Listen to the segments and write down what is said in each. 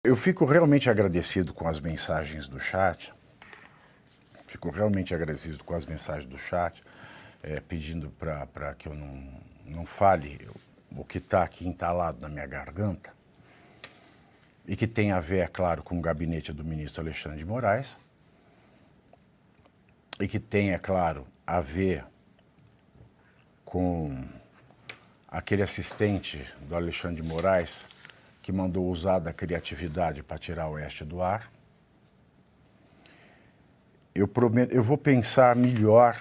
Eu fico realmente agradecido com as mensagens do chat. Fico realmente agradecido com as mensagens do chat, pedindo para que eu não fale o que está aqui entalado na minha garganta e que tem a ver, é claro, com o gabinete do ministro Alexandre de Moraes e que tem, é claro, a ver com aquele assistente do Alexandre de Moraes que mandou usar da criatividade para tirar o Oeste do ar. Eu prometo, eu vou pensar melhor,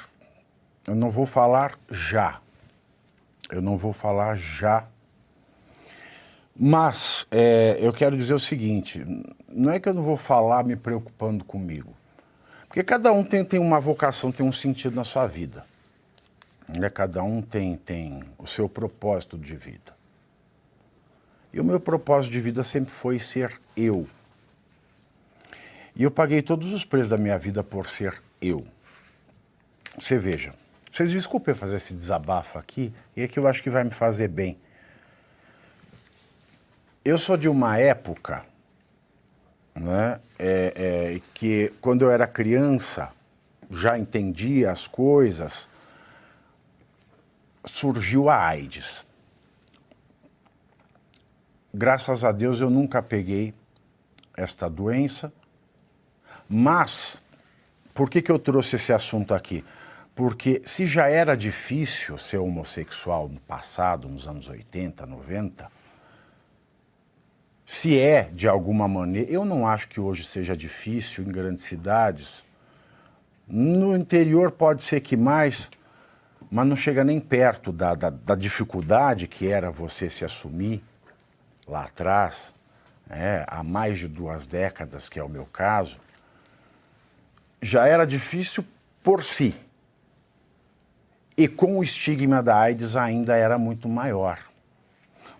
eu não vou falar já. Eu não vou falar já. Mas eu quero dizer o seguinte, não é que eu não vou falar me preocupando comigo. Porque cada um tem uma vocação, tem um sentido na sua vida. Né? Cada um tem o seu propósito de vida. E o meu propósito de vida sempre foi ser eu. E eu paguei todos os preços da minha vida por ser eu. Você veja, vocês desculpem fazer esse desabafo aqui, e é que eu acho que vai me fazer bem. Eu sou de uma época, né, que quando eu era criança, já entendia as coisas, surgiu a AIDS. Graças a Deus eu nunca peguei esta doença, mas por que eu trouxe esse assunto aqui? Porque se já era difícil ser homossexual no passado, nos anos 80, 90, se é de alguma maneira, eu não acho que hoje seja difícil em grandes cidades. No interior pode ser que mais, mas não chega nem perto da dificuldade que era você se assumir lá atrás, há mais de 2 décadas, que é o meu caso. Já era difícil por si. E com o estigma da AIDS ainda era muito maior.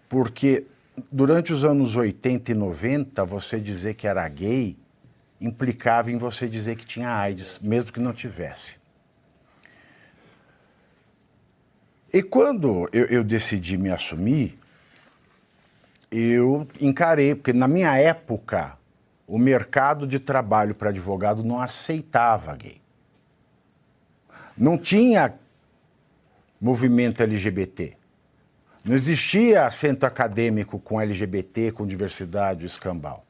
Porque durante os anos 80 e 90, você dizer que era gay implicava em você dizer que tinha AIDS, mesmo que não tivesse. E quando eu decidi me assumir, eu encarei, porque na minha época, o mercado de trabalho para advogado não aceitava gay. Não tinha movimento LGBT. Não existia centro acadêmico com LGBT, com diversidade, escambau.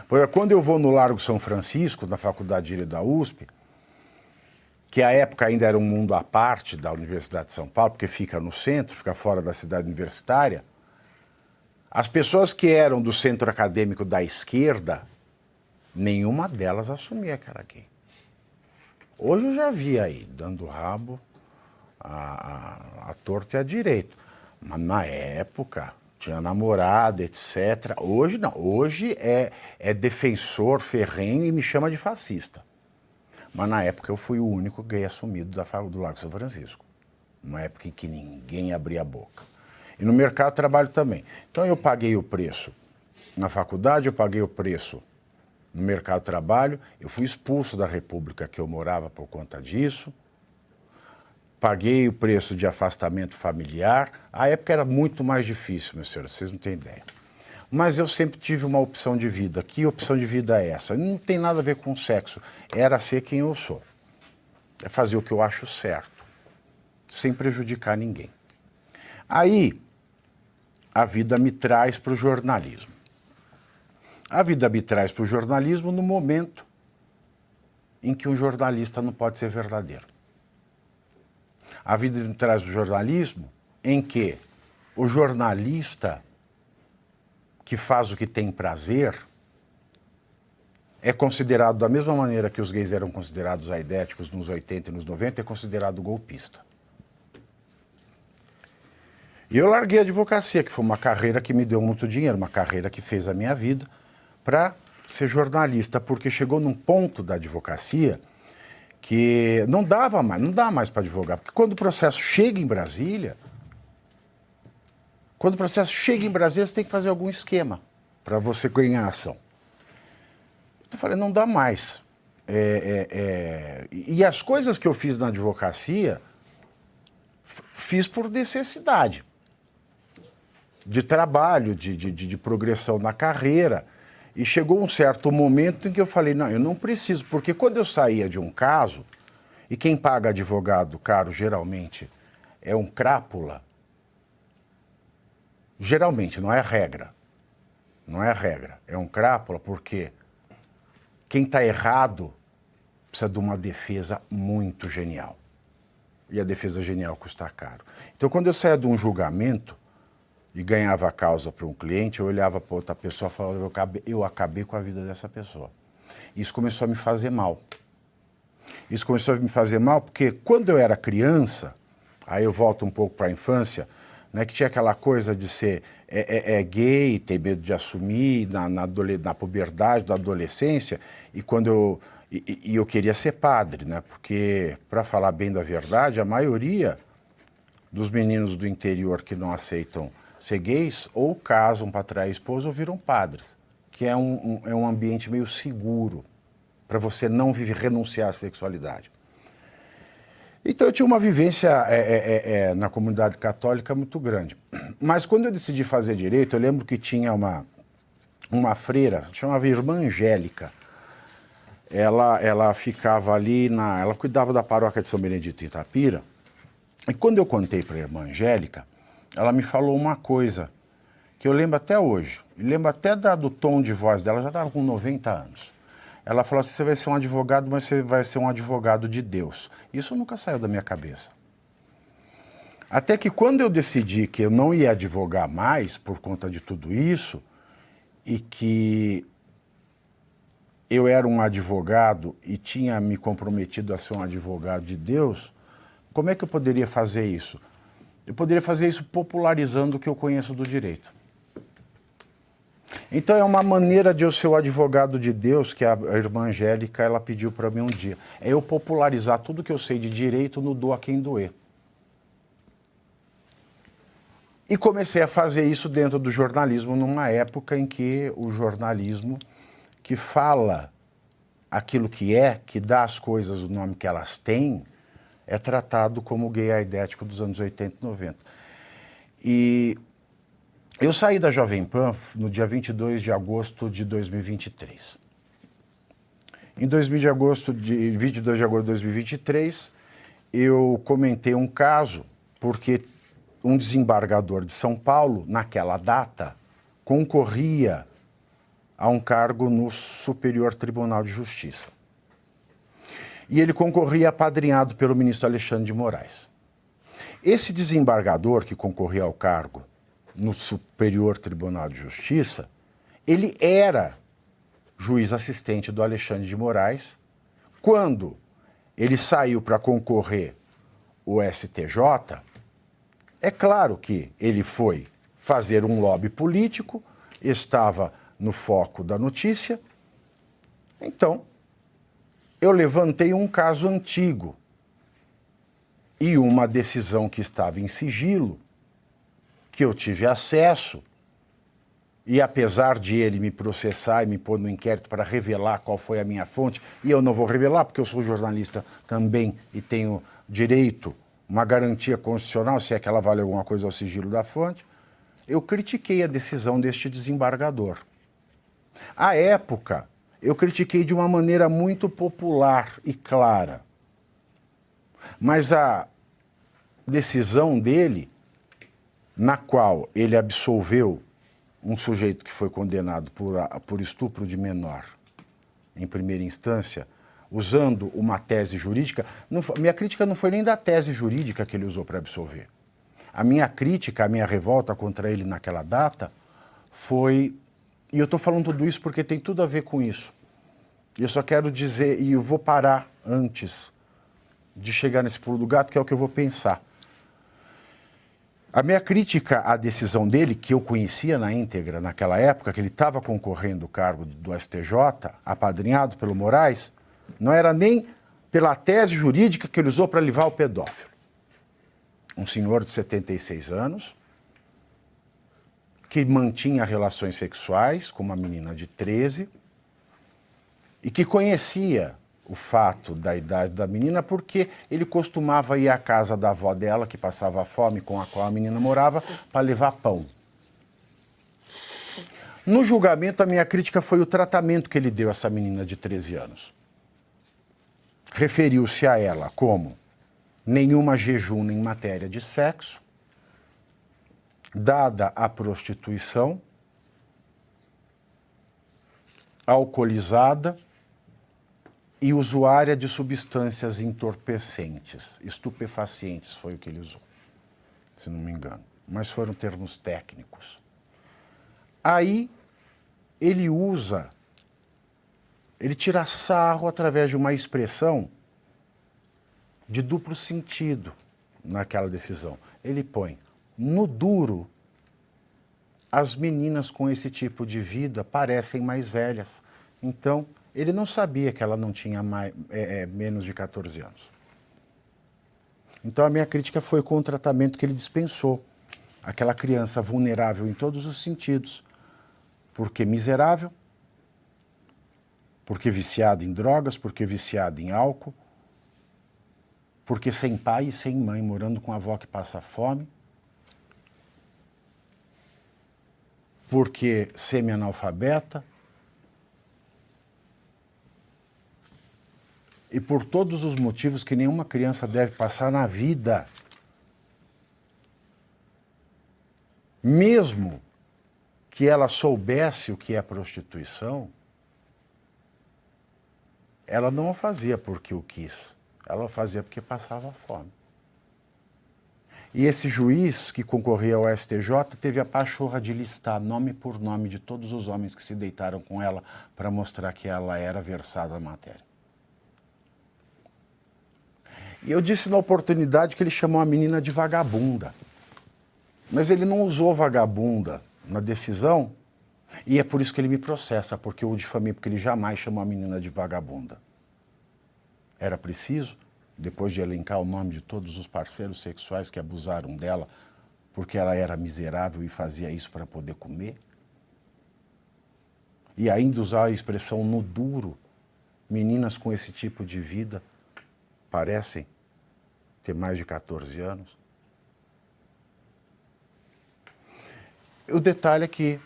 Porque quando eu vou no Largo São Francisco, na Faculdade de Direito da USP, que à época ainda era um mundo à parte da Universidade de São Paulo, porque fica no centro, fica fora da cidade universitária, as pessoas que eram do centro acadêmico da esquerda, nenhuma delas assumia que era gay. Hoje eu já vi aí, dando rabo à torta e à direita. Mas na época, tinha namorada, etc. Hoje não, hoje é defensor ferrenho e me chama de fascista. Mas na época eu fui o único gay assumido do Largo São Francisco. Uma época em que ninguém abria a boca. E no mercado de trabalho também. Então eu paguei o preço na faculdade, eu paguei o preço no mercado de trabalho, eu fui expulso da república que eu morava por conta disso, paguei o preço de afastamento familiar. A época era muito mais difícil, meus senhores, vocês não têm ideia. Mas eu sempre tive uma opção de vida. Que opção de vida é essa? Não tem nada a ver com sexo, era ser quem eu sou. É fazer o que eu acho certo, sem prejudicar ninguém. Aí, a vida me traz para o jornalismo. A vida me traz para o jornalismo no momento em que um jornalista não pode ser verdadeiro. A vida me traz para o jornalismo em que o jornalista que faz o que tem prazer é considerado da mesma maneira que os gays eram considerados aidéticos nos 80 e nos 90, é considerado golpista. E eu larguei a advocacia, que foi uma carreira que me deu muito dinheiro, uma carreira que fez a minha vida, para ser jornalista, porque chegou num ponto da advocacia que não dá mais para advogar, porque quando o processo chega em Brasília, você tem que fazer algum esquema para você ganhar a ação. Eu falei, não dá mais. E as coisas que eu fiz na advocacia, fiz por necessidade de trabalho, de progressão na carreira. E chegou um certo momento em que eu falei, não, eu não preciso, porque quando eu saía de um caso, e quem paga advogado caro geralmente é um crápula, geralmente, não é regra, não é regra, é um crápula porque quem está errado precisa de uma defesa muito genial. E a defesa genial custa caro. Então, quando eu saía de um julgamento e ganhava a causa para um cliente, eu olhava para outra pessoa e falava, eu acabei com a vida dessa pessoa. Isso começou a me fazer mal. Isso começou a me fazer mal porque quando eu era criança, aí eu volto um pouco para a infância, né, que tinha aquela coisa de ser gay, ter medo de assumir na puberdade, da adolescência, e quando eu queria ser padre, né, porque, para falar bem da verdade, a maioria dos meninos do interior que não aceitam ser gays ou casam para trair esposa ou viram padres, que é um ambiente meio seguro para você não renunciar à sexualidade. Então eu tinha uma vivência na comunidade católica muito grande. Mas quando eu decidi fazer direito, eu lembro que tinha uma freira, chamava Irmã Angélica. Ela ficava ali, ela cuidava da paróquia de São Benedito em Itapira. E quando eu contei para a Irmã Angélica, ela me falou uma coisa que eu lembro até hoje. Eu lembro até do tom de voz dela, já estava com 90 anos. Ela falou assim, você vai ser um advogado, mas você vai ser um advogado de Deus. Isso nunca saiu da minha cabeça. Até que quando eu decidi que eu não ia advogar mais por conta de tudo isso, e que eu era um advogado e tinha me comprometido a ser um advogado de Deus, como é que eu poderia fazer isso? Eu poderia fazer isso popularizando o que eu conheço do direito. Então é uma maneira de eu ser o advogado de Deus que a Irmã Angélica ela pediu para mim um dia. É eu popularizar tudo que eu sei de direito no doa quem doer. E comecei a fazer isso dentro do jornalismo numa época em que o jornalismo que fala aquilo que dá às coisas o nome que elas têm, é tratado como gay aidético dos anos 80 e 90. E eu saí da Jovem Pan no dia 22 de agosto de 2023. Em 22 de agosto de 2023, eu comentei um caso porque um desembargador de São Paulo, naquela data, concorria a um cargo no Superior Tribunal de Justiça. E ele concorria apadrinhado pelo ministro Alexandre de Moraes. Esse desembargador que concorria ao cargo no Superior Tribunal de Justiça, ele era juiz assistente do Alexandre de Moraes. Quando ele saiu para concorrer o STJ, é claro que ele foi fazer um lobby político, estava no foco da notícia. Então, eu levantei um caso antigo e uma decisão que estava em sigilo, que eu tive acesso, e apesar de ele me processar e me pôr no inquérito para revelar qual foi a minha fonte, e eu não vou revelar porque eu sou jornalista também e tenho direito, uma garantia constitucional, se é que ela vale alguma coisa ao sigilo da fonte, eu critiquei a decisão deste desembargador. À época, eu critiquei de uma maneira muito popular e clara. Mas a decisão dele, na qual ele absolveu um sujeito que foi condenado por estupro de menor em primeira instância, usando uma tese jurídica, minha crítica não foi nem da tese jurídica que ele usou para absolver. A minha crítica, a minha revolta contra ele naquela data foi... E eu estou falando tudo isso porque tem tudo a ver com isso. Eu só quero dizer, e eu vou parar antes de chegar nesse pulo do gato, que é o que eu vou pensar. A minha crítica à decisão dele, que eu conhecia na íntegra naquela época, que ele estava concorrendo ao cargo do STJ, apadrinhado pelo Moraes, não era nem pela tese jurídica que ele usou para livrar o pedófilo. Um senhor de 76 anos, que mantinha relações sexuais com uma menina de 13 e que conhecia o fato da idade da menina porque ele costumava ir à casa da avó dela, que passava fome, com a qual a menina morava, para levar pão. No julgamento, a minha crítica foi o tratamento que ele deu a essa menina de 13 anos. Referiu-se a ela como nenhuma jejum em matéria de sexo, dada a prostituição, alcoolizada e usuária de substâncias entorpecentes, estupefacientes foi o que ele usou, se não me engano, mas foram termos técnicos. Aí ele tira sarro através de uma expressão de duplo sentido naquela decisão. Ele põe, no duro, as meninas com esse tipo de vida parecem mais velhas. Então, ele não sabia que ela não tinha menos de 14 anos. Então, a minha crítica foi com o tratamento que ele dispensou. Aquela criança vulnerável em todos os sentidos. Porque miserável, porque viciada em drogas, porque viciada em álcool, porque sem pai e sem mãe, morando com a avó que passa fome, porque semi-analfabeta, e por todos os motivos que nenhuma criança deve passar na vida. Mesmo que ela soubesse o que é prostituição, ela não o fazia porque o quis, ela o fazia porque passava fome. E esse juiz que concorria ao STJ teve a pachorra de listar nome por nome de todos os homens que se deitaram com ela para mostrar que ela era versada na matéria. E eu disse na oportunidade que ele chamou a menina de vagabunda. Mas ele não usou vagabunda na decisão, e é por isso que ele me processa, porque eu o difamei, porque ele jamais chamou a menina de vagabunda. Era preciso, depois de elencar o nome de todos os parceiros sexuais que abusaram dela, porque ela era miserável e fazia isso para poder comer? E ainda usar a expressão no duro, meninas com esse tipo de vida parecem ter mais de 14 anos? O detalhe é que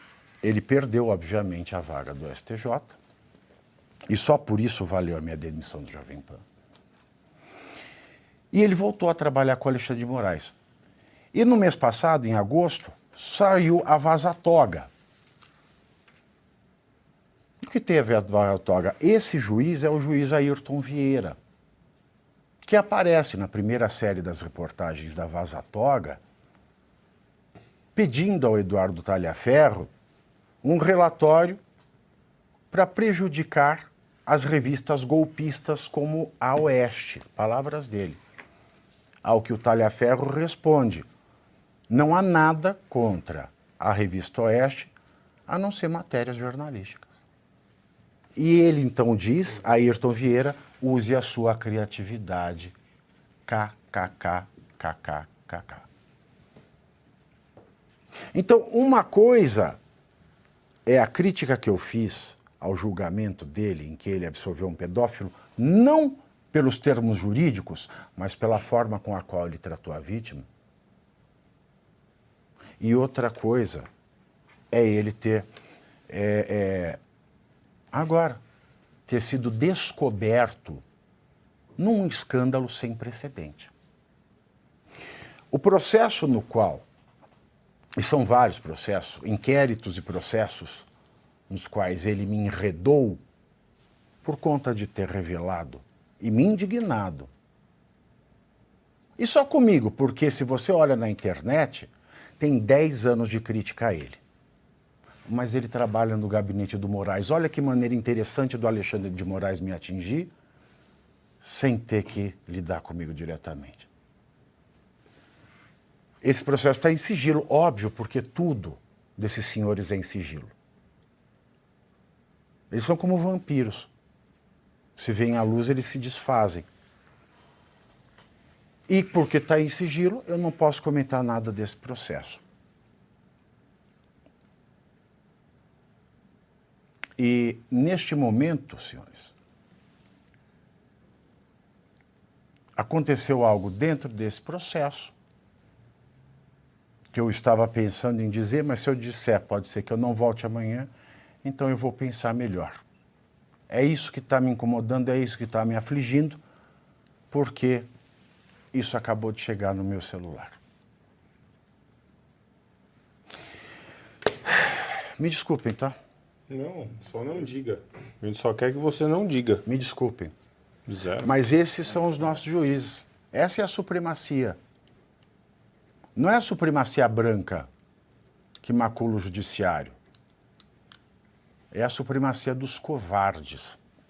ele perdeu, obviamente, a vaga do STJ, e só por isso valeu a minha demissão do Jovem Pan. E ele voltou a trabalhar com Alexandre de Moraes. E no mês passado, em agosto, saiu a Vaza Toga. O que teve a Vaza Toga? Esse juiz é o juiz Ayrton Vieira, que aparece na primeira série das reportagens da Vaza Toga, pedindo ao Eduardo Talhaferro um relatório para prejudicar as revistas golpistas como a Oeste, palavras dele. Ao que o Talhaferro responde, não há nada contra a revista Oeste, a não ser matérias jornalísticas. E ele então diz, Ayrton Vieira, use a sua criatividade, kkkkkk. Então, uma coisa é a crítica que eu fiz ao julgamento dele, em que ele absolveu um pedófilo, não pelos termos jurídicos, mas pela forma com a qual ele tratou a vítima. E outra coisa é ele ter, agora, ter sido descoberto num escândalo sem precedente. O processo no qual, e são vários processos, inquéritos e processos, nos quais ele me enredou por conta de ter revelado e me indignado. E só comigo, porque se você olha na internet, tem 10 anos de crítica a ele. Mas ele trabalha no gabinete do Moraes. Olha que maneira interessante do Alexandre de Moraes me atingir, sem ter que lidar comigo diretamente. Esse processo está em sigilo, óbvio, porque tudo desses senhores é em sigilo. Eles são como vampiros. Se veem a luz, eles se desfazem. E porque está em sigilo, eu não posso comentar nada desse processo. E neste momento, senhores, aconteceu algo dentro desse processo que eu estava pensando em dizer, mas se eu disser, pode ser que eu não volte amanhã, então eu vou pensar melhor. É isso que está me incomodando, é isso que está me afligindo, porque isso acabou de chegar no meu celular. Me desculpem, tá? Não, só não diga. A gente só quer que você não diga. Me desculpem. Zero. Mas esses são os nossos juízes. Essa é a supremacia. Não é a supremacia branca que macula o judiciário. É a supremacia dos covardes.